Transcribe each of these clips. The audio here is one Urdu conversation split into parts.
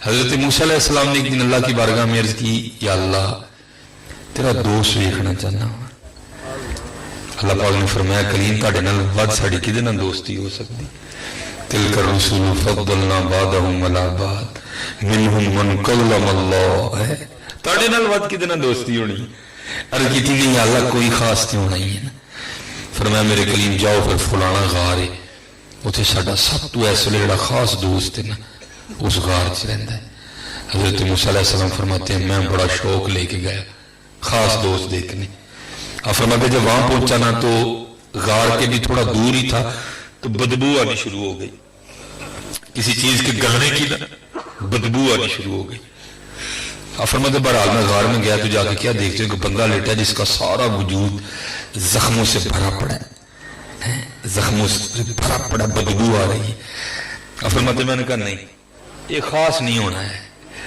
حضرت موسیٰ علیہ السلام نے ایک دن اللہ کی بارگاہ میں عرض کی یا اللہ تیرا دوست دیکھنا چاہنا ہوں. اللہ پاک نے فرمایا کلیم تہاڈے نال ود ساڈی کدے نال دوستی ہو سکتی؟ تلک الرسل فضلنا بعضهم علی بعض منهم من کلم اللہ. تہاڈے نال ود کدے نال دوستی ہونی؟ عرض کی تھی نہیں اللہ کوئی خاص تے ہونا ہی ہے نا. فرمایا میرے کلیم جاؤ پھر فلانا غار ہے اتنے ساڈا سب تو اس ویلے جڑا خاص دوست ہے نا اس غار چ رہندا ہے. حضرت موسیٰ علیہ السلام فرماتے ہیں میں بڑا شوق لے کے گیا خاص دوست دیکھنے. آپ فرماتے جب وہاں پہنچا نا تو غار کے بھی تھوڑا دور ہی تھا تو بدبو آنی شروع ہو گئی. کسی چیز کے گلنے کی بدبو آنی شروع ہو گئی. آپ فرماتے بہرحال میں غار میں گیا تو جا کے کیا دیکھتے ہیں کہ بندہ لیٹا جس کا سارا وجود زخموں سے بھرا پڑا ہے زخموں سے بھرا پڑا بدبو آ رہی ہے. آپ فرماتے میں نے کہا نہیں یہ خاص نہیں ہونا ہے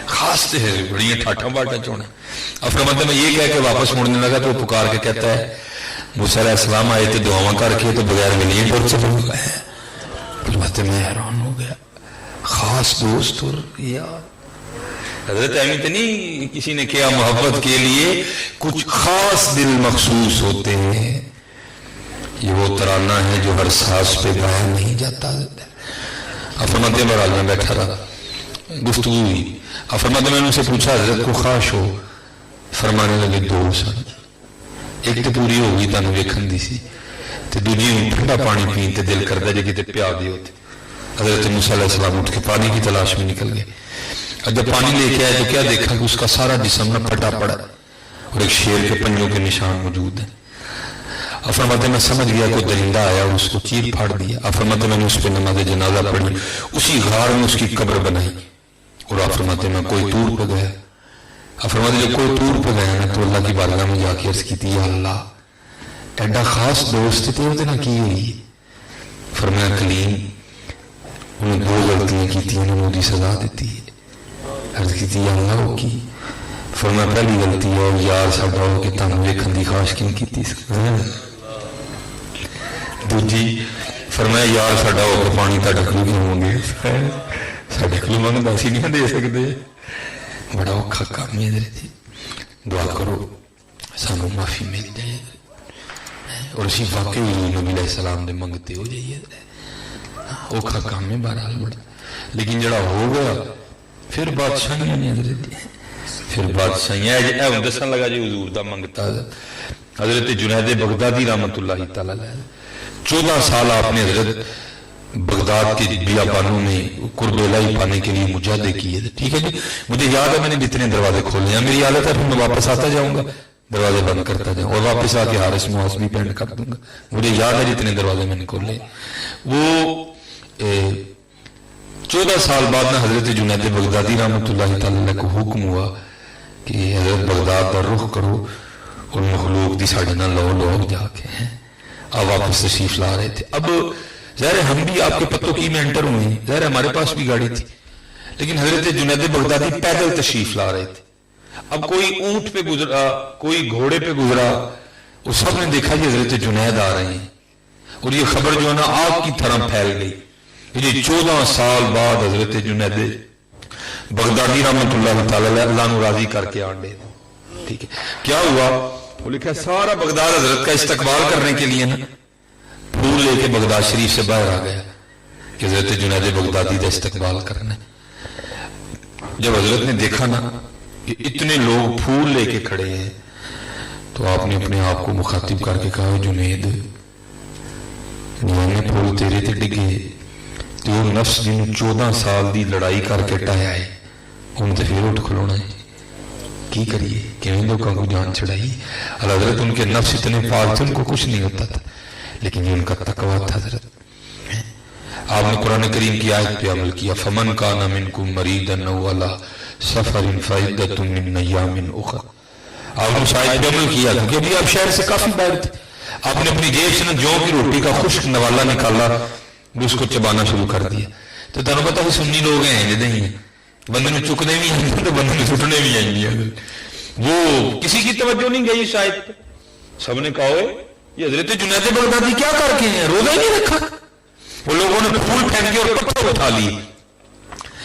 خاص سے ہے بڑی ٹھاٹھا باٹا چونا. اب فرماتے میں یہ کہہ کے واپس مڑنے لگا تو وہ پکار کے کہتا ہے موسیٰ علیہ السلام آئے تھے دعاواں کر کے تو بغیر ملیے پر چلے گئے. فرماتے میں حیران ہو گیا خاص دوست. اور یار حضرت احمد نہیں کسی نے کیا محبت کے لیے کچھ خاص دل مخصوص ہوتے ہیں. یہ وہ ترانہ ہے جو ہر ساز پہ گایا نہیں جاتا. اب فرماتے ہیں بہرحال میں بیٹھا رہا گفتگو ہوئی. اب فرماتے میں نے ان سے پوچھا حضرت کو خواہش ہو؟ فرمانے لگے دو سن ایک تو پوری ہو گئی تانوں ویکھن دی سی تے دوجی ٹھنڈا پانی پین تے دل کردا جے کتے پیا دے ہوتے. حضرت موسیٰ علیہ السلام اٹھ کے پانی کی تلاش میں نکل گئے. اور جب پانی لے کے آئے تو کیا دیکھا کہ اس کا سارا جسم نہ پھٹا پڑا اور ایک شیر کے پنجوں کے نشان موجود ہیں. اب فرماتے میں سمجھ گیا کوئی درندہ آیا اور اس کو چیر پھاڑ دیا. اب فرماتے میں نے اس پہ نماز جنازہ پڑھی اسی غار میں اس کی قبر بنائی. اور آپ فرماتے میں کوئی طور پہ گیا. اب فرماتے جب کوئی طور پہ گیا نا تو اللہ کی بارگاہ میں جا کے عرض کی تھی یا اللہ ایڈا خاص دوست تھے وہ نہ کی ہوئی. فرمایا کلیم انہیں دو غلطیاں کی تھی انہوں نے سزا دیتی ہے. عرض کی تھی یا اللہ وہ کی. فرمایا پہلی غلطی ہے یار ساڈا ہو کے تانوں ویکھن دی خواہش کیوں کیتی. دوجی فرمایا یار ساڈا ہو کے پانی تہاڈے کولوں کیوں منگے ساڈے کولوں منگدا اسی نہیں دے سکدے. بڑا اوکھا کام ہے جی. دعا کرو سانوں معافی مل جائے اور اسی واقعی نبی علیہ السلام دے منگتے ہو جائیے. اوکھا کام ہے بہرحال بڑا لیکن جڑا ہو گیا پھر بادشاہیاں نے پھر بادشاہیاں اے دسن لگا جی حضور دا منگتا. حضرت جنید بغدادی رحمۃ اللہ تعالی علیہ 14 سال آپ نے حضرت بغداد کے بیابانوں میں قرب الہی پانے کے لیے مجاہدے کیے تھے. ٹھیک ہے جی مجھے یاد ہے میں نے جتنے دروازے کھولے ہیں میری عادت ہے پھر میں واپس آتا جاؤں گا دروازے بند کرتا جاؤں اور واپس آ کے حارث معاذ بھی پینڈ کر دوں گا. مجھے یاد ہے جتنے دروازے میں نے کھولے. وہ 14 سال بعد میں حضرت جنید بغدادی رحمۃ اللہ تعالی علیہ کو حکم ہوا کہ حضرت بغداد کا رخ کرو اور مخلوق دی ساڑھے نہ لو لوگ جا کے ہیں آپ واپس تشریف لا رہے تھے. اب ظاہر ہم بھی آپ کے پتوں کی میں انٹر ہوئے ہیں ظاہر ہمارے پاس بھی گاڑی تھی لیکن حضرت جنید بغدادی پیدل تشریف لا رہے تھے. اب کوئی اونٹ پہ گزرا کوئی گھوڑے پہ گزرا وہ سب نے دیکھا یہ حضرت جنید آ رہے ہیں اور یہ خبر جو ہے نا آگ کی طرح پھیل گئی. یہ 14 سال بعد حضرت جنید بغدادی رحمۃ اللہ تعالی اللہ نو راضی کر کے آنڈے. ٹھیک ہے کیا ہوا وہ لکھا سارا بغداد حضرت کا استقبال کرنے کے لیے نا پھول لے کے بغداد شریف سے باہر آ گیا کہ حضرت جنید بغدادی کا استقبال کرنا. جب حضرت نے دیکھا نا کہ اتنے لوگ پھول لے کے کھڑے ہیں تو آپ نے اپنے آپ کو مخاطب کر کے کہا جنید نوانے پھول تیرے تے ڈگے تو نفس جن 14 سال دی لڑائی کر کے ٹایا ہے ان تے پھر اٹھ کھلونا ہے کی کریے کہیں لوگوں کو جان چڑھائی. حضرت ان کے نفس اتنے پاک تھے ان کو کچھ نہیں ہوتا تھا لیکن یہ ان کا تقویٰ تھا. حضرت آپ نے قرآن کریم کی آیت پہ عمل کیا فمن کان منکم مریضا او علی سفر فعدۃ من ایام اخر. آپ نے اس آیت پہ عمل کیا کیونکہ ابھی آپ شہر سے کافی باہر تھے. آپ نے اپنی جیب سے جو کی روٹی کا خشک نوالا نکالا اس کو چبانا شروع کر دیا. تو تمہیں پتا ہے سنی لوگ ہیں جدے ہی بندے نے چکنے بھی آئیں تو بندے نے سٹنے بھی آئیں گے. وہ کسی کی توجہ نہیں گئی شاید سب نے کہا یہ حضرت جنید بغدادی کیا کر کے ہیں روزہ ہی نہیں رکھا. وہ لوگوں نے پھول پھینک کے اور پتھر اٹھا لیے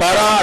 12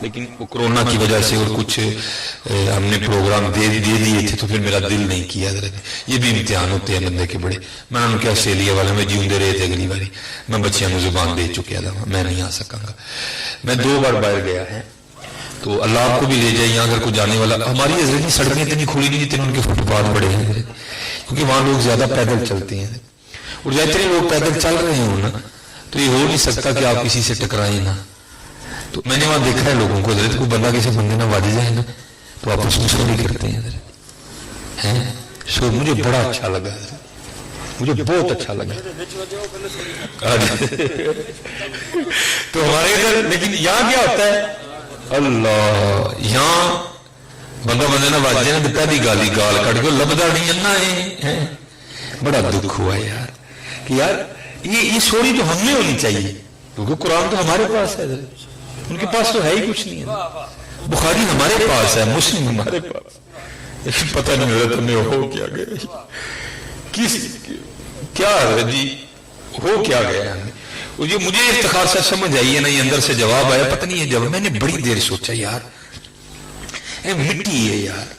لیکن وہ کورونا کی وجہ سے اور کچھ ہم نے پروگرام دے دیے تھے تو پھر میرا دل نہیں کیا حضرت یہ بھی امتحان ہوتے ہیں بندے کے بڑے میں نے کیا آسٹریلیا والے میں جیوندے رہے تھے اگلی باری میں بچیاں کو زبان دے چکیا تھا میں نہیں آ سکاں گا میں 2 بار باہر گیا ہے تو اللہ آپ کو بھی لے جائے یہاں اگر کوئی جانے والا ہماری حضرت کی سڑکیں اتنی کھلی نہیں جتنے ان کے فٹ پاتھ بڑے ہیں کیونکہ وہاں لوگ زیادہ پیدل چلتے ہیں اور جتنے لوگ پیدل چل رہے ہوں نا تو یہ ہو نہیں سکتا کہ آپ کسی سے ٹکرائیں نا تو میں نے وہاں دیکھا ہے لوگوں کو حضرت کوئی بندہ کسی بندے نہ واجھ جائے نا تو آپ اس میں سوری کرتے ہیں حضرت سو مجھے بڑا اچھا لگا مجھے بہت اچھا لگا تو ہمارے ادھر لیکن یہاں کیا ہوتا ہے اللہ یہاں بندہ بندے نہ واجے نا تو پہلی گالی گال کٹ کے لبدا نہیں انا ہے بڑا دکھ ہوا یار کہ یار یہ سوری تو ہم نے ہونی چاہیے کیونکہ قرآن تو ہمارے پاس ہے ان کے پاس تو ہے ہی کچھ نہیں ہے بخاری ہمارے پاس ہے مسلم ہمارے پاس پتہ نہیں ہو رہا تم نے ہو کیا گیا کس کیا جی ہو کیا گیا یہ مجھے افتخار سے سمجھ آئی ہے نا یہ اندر سے جواب آیا پتہ نہیں ہے جب میں نے بڑی دیر سوچا یار اے مٹی ہے یار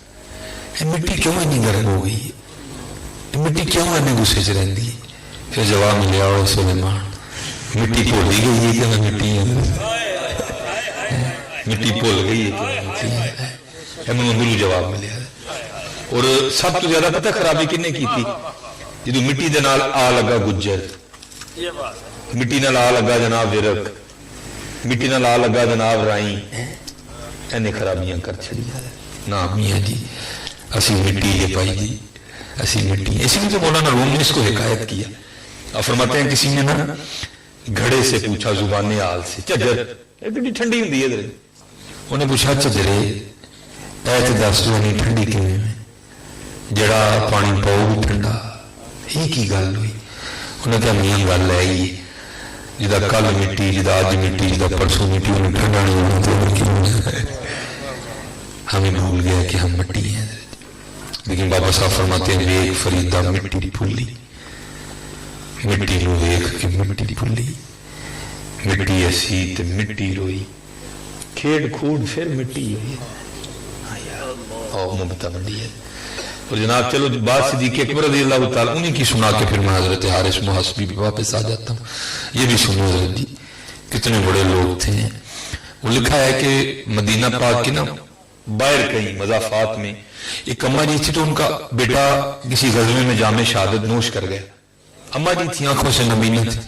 اے مٹی کیوں نہیں گرم ہو گئی ہے مٹی کیوں آنے غصے سے رہتی ہے پھر جواب ملیا اور سلیمان مٹی بھول ہی گئی ہے کہ میں مٹی ہے مٹی بھول گئی ہے کہ میں جواب ملیا اور سب تو زیادہ پتہ خرابی کنے کی تھی جدو مٹی دے نال آ لگا گجر مٹی نال آ لگا جناب ورک مٹی نال آ لگا جناب رائی اینے خرابیاں کر چھڑی نا میاں جی اسی مٹی یہ پائی جی اسی مٹی اسی لیے تو مولانا روم نے اس کو حکایت کیا اور فرماتے ہیں کسی نے نا گھڑے سے پوچھا زبان آل سے چجر اتنی ٹھنڈی ہوندی ہے انہیں پوچھا چجرے ایت دس تو نہیں ٹھنڈی کیوں میں جڑا پانی پاؤ بھی ٹھنڈا یہ کی گل ہوئی انہیں کہا میاں گل ہے یہ جدا کل مٹی جدا آج مٹی جدا پرسوں مٹی انہیں ٹھنڈا نہیں ہونا تو کیوں ہمیں بھول گیا کہ ہم مٹی ہیں لیکن بابا صاحب فرماتے ہیں ویک فریدہ مٹی پھولی مٹی نو ویک کہ مٹی پھولی مٹی ایسی تے مٹی روئی کھیڑ کھوڑ پھر مٹی ہوئی محبتہ بندی ہے اور جناب چلو بات صدیق اکبر رضی اللہ تعالیٰ انہی کی سنا کے پھر میں حضرت حارث محاسبی بھی واپس آ جاتا ہوں یہ بھی سنو حضرت جی کتنے بڑے لوگ تھے وہ لکھا ہے کہ مدینہ پاک کی نا باہر کہیں مضافات میں ایک اماں جی تھی تو ان کا بیٹا کسی غزوے میں جام شہادت نوش کر گیا اماں جی تھی آنکھوں سے نمینہ تھی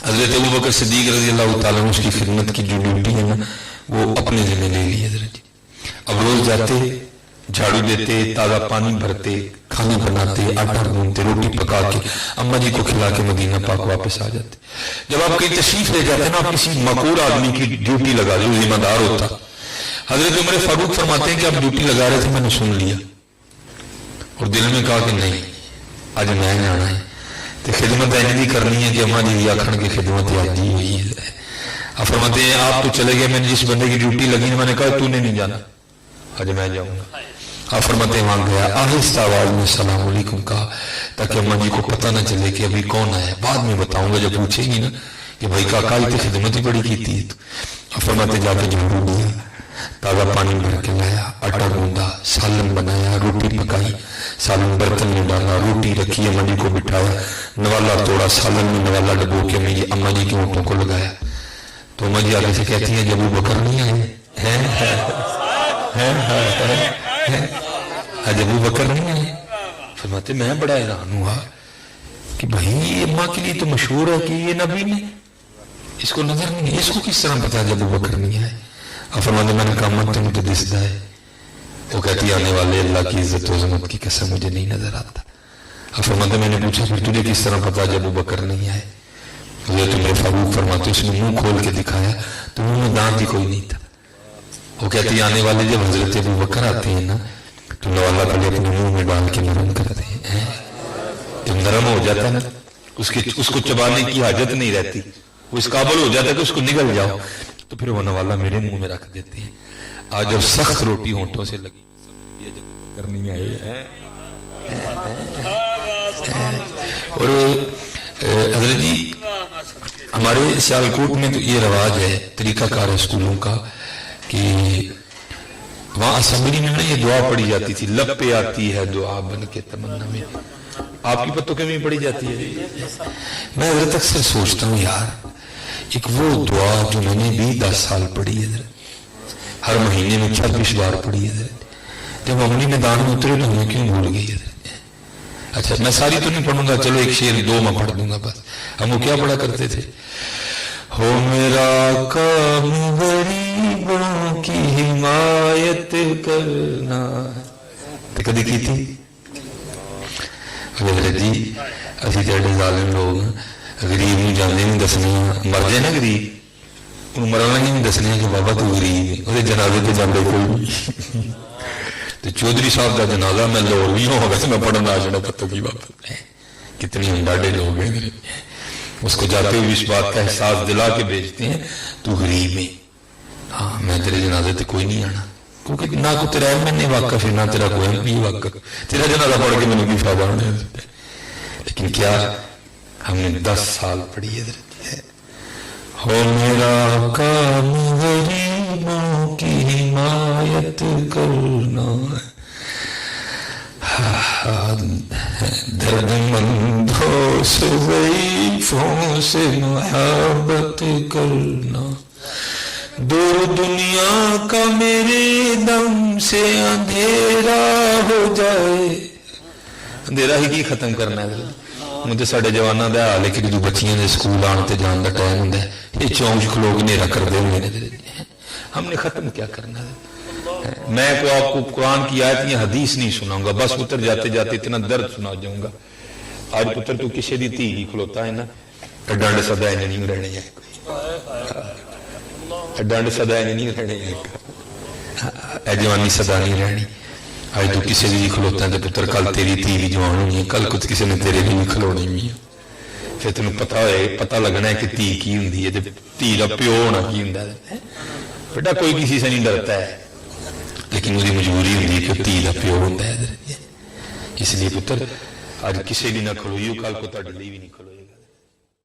حضرت ابوبکر صدیق رضی اللہ تعالیٰ اس کی خدمت کی جو ڈیوٹی ہے نا وہ اپنے ذمہ لے لی حضرت جی اب روز جاتے جھاڑو دیتے تازہ پانی بھرتے کھانا بناتے آٹا گوندتے روٹی پکا کے اماں جی کو کھلا کے مدینہ پاک واپس آ جاتے جب آپ کہیں تشریف لے جاتے نا آپ کسی مقبول آدمی کی ڈیوٹی لگا جو ذمہ دار ہوتا حضرت عمر فاروق فرماتے ہیں کہ آپ ڈیوٹی لگا رہے تھے میں نے سن لیا اور دل میں کہا کہ نہیں آج میں جانا ہے تو خدمت ایجی کرنی ہے کہ اماں جی آخر کی خدمت یادی ہوئی ہے آپ فرماتے ہیں آپ تو چلے گئے میں نے جس بندے کی ڈیوٹی لگی میں نے کہا تو نے نہیں جانا آج میں جاؤں گا آپ فرماتے ہیں وہاں گیا آہستہ آواز میں السلام علیکم کہا تاکہ اماں جی کو پتہ نہ چلے کہ ابھی کون آیا بعد میں بتاؤں گا جب پوچھیں گی نا کہ بھائی کاکا کی خدمت ہی بڑی کی تھی آپ فرماتے جا کے جھاڑو دیا تازہ پانی بھر کے لایا آٹا گوندا سالن بنایا روٹی پکائی سالن برتن میں ڈالا روٹی رکھی اماں جی کو بٹھایا نوالا توڑا سالن میں نوالا ڈبو کے میں یہ اماں جی کی اونٹوں کو لگایا تو اماں جی آگے سے کہتی ہیں جب ابو بکر نہیں آئے آج ابو بکر نہیں آئے فرماتے میں بڑا حیران ہوا کہ بھائی اماں کے لیے تو مشہور ہے کہ یہ نبی نے اس کو نظر نہیں اس کو کس طرح پتا جب ابو بکر نہیں آئے آپ فرماتے میں نے کہا من تم تو دستا ہے وہ کہتی آنے والے اللہ کی عزت و عظمت کی قسم مجھے نہیں نظر آتا آپ فرماتے میں نے پوچھا پھر تجھے کس طرح پتا جب ابو بکر نہیں آئے حضرت عمر فاروق فرماتے اس نے منہ کھول کے دکھایا تو منہ میں دانت ہی کوئی نہیں تھا وہ کہتی آنے والے جب حضرت ابو بکر آتے ہیں نا تو نوالا پہلے اپنے منہ میں ڈال کے نرم کرتے ہیں جب نرم ہو جاتا ہے نا اس کو چبانے کی حاجت نہیں رہتی وہ اس قابل ہو جاتا ہے کہ اس کو نگل جاؤ تو پھر وہ نوالا میرے منہ میں رکھ دیتے ہیں آج جب سخت روٹی ہونٹوں سے لگی کرنی آئی اور حضرت جی ہمارے سیالکوٹ میں تو یہ رواج ہے طریقہ کار اسکولوں کا کہ وہاں اسمبلی میں نا یہ دعا پڑھی جاتی تھی، لب پہ آتی ہے دعا بن کے تمنا میں، آپ کی پتوں کے میں پڑھی جاتی ہے. میں حضرت اکثر سوچتا ہوں یار ایک وہ دعا جو میں نے بھی 10 سال پڑھی ہے حضرت، ہر مہینے میں 26 بار پڑھی ہے حضرت، جب عملی میدان میں اترے تو ہمیں کیوں بھول گئی حضرت. اچھا میں ساری تو نہیں پڑھوں گا، چلو ایک شعر 2 میں پڑھ دوں گا بس. ہم وہ کیا پڑھا کرتے تھے؟ ہو میرا کام غریبوں کی حمایت کرنا، تو کدی کی تھی حضرت جی اسی جڑے ظالم لوگ غریب نو جانے نہیں دسنے، مر جائے نا غریب انہوں مرنا نہیں دسنے کہ بابا تو غریب ہے، وہ جنازے تو جانے کوئی. تو چودھری صاحب کا جنازہ میں لوڑ بھی ہوں گا میں پڑھنا آ جانا پتوں کی بات. کتنی ہم ڈاڈے لوگ ہیں، اس کو جاتے ہوئے اس بات کا احساس دلا کے بھیجتے ہیں تو غریب ہے، ہاں میں تیرے جنازے تے کوئی نہیں آنا، کیونکہ نہ کو تیرا علم نہیں واقف ہے، نہ تیرا کوئی علم نہیں واقف، تیرا جنازہ پڑھ کے میں نے فائدہ ہونے. لیکن کیا ہم نے 10 سال پڑھی ہے. ہو میرا کام غریبوں کی حمایت کرنا، درد مندوں سے ضعیفوں سے محبت کرنا، دور دنیا کا میرے دم سے اندھیرا ہو جائے. اندھیرا ہی کی ختم کرنا ہے مجھے ساڑھے جوانہ دا حال ہے کہ جو بچیاں دے سکول آن تے جان دا ٹائم ہوں ہے یہ چونچ کھلوگ نیرہ کر دے ہوئے ہم نے ختم کیا کرنا ہے. میں کو آپ کو قرآن کی آیت یا حدیث نہیں سناؤں گا، بس پتر جاتے جاتے اتنا درد سنا جاؤں گا. آج پتر تو کسی دی تھی ہی کھلوتا ہے نا ڈانڈ صدائے نہیں رہنے ہیں، ڈانڈ صدائے نہیں رہنے ہیں، اے جوانی صدا نہیں رہنی. آج تو کسی بھی کھلوتا ہے پتر کل تیری تھی بھی جوان ہونی ہے، کل کچھ کسی نے تیرے بھی نہیں کھلونی بھی ہے. پھر تمہیں پتہ لگنا ہے کہ تھی کی ہوندی ہے، تھی دا پیو ہونا کی ہوندا ہے. بیٹا کوئی کسی سے نہیں ڈرتا ہے لیکن مجھے مجبوری ہوندی ہے کہ تھی دا پیو ہوندا ہے. اس لیے پتر آج کسی بھی نہ کھلوئیو کل کو تہاڈے لیے بھی نہیں کھلوئے گا.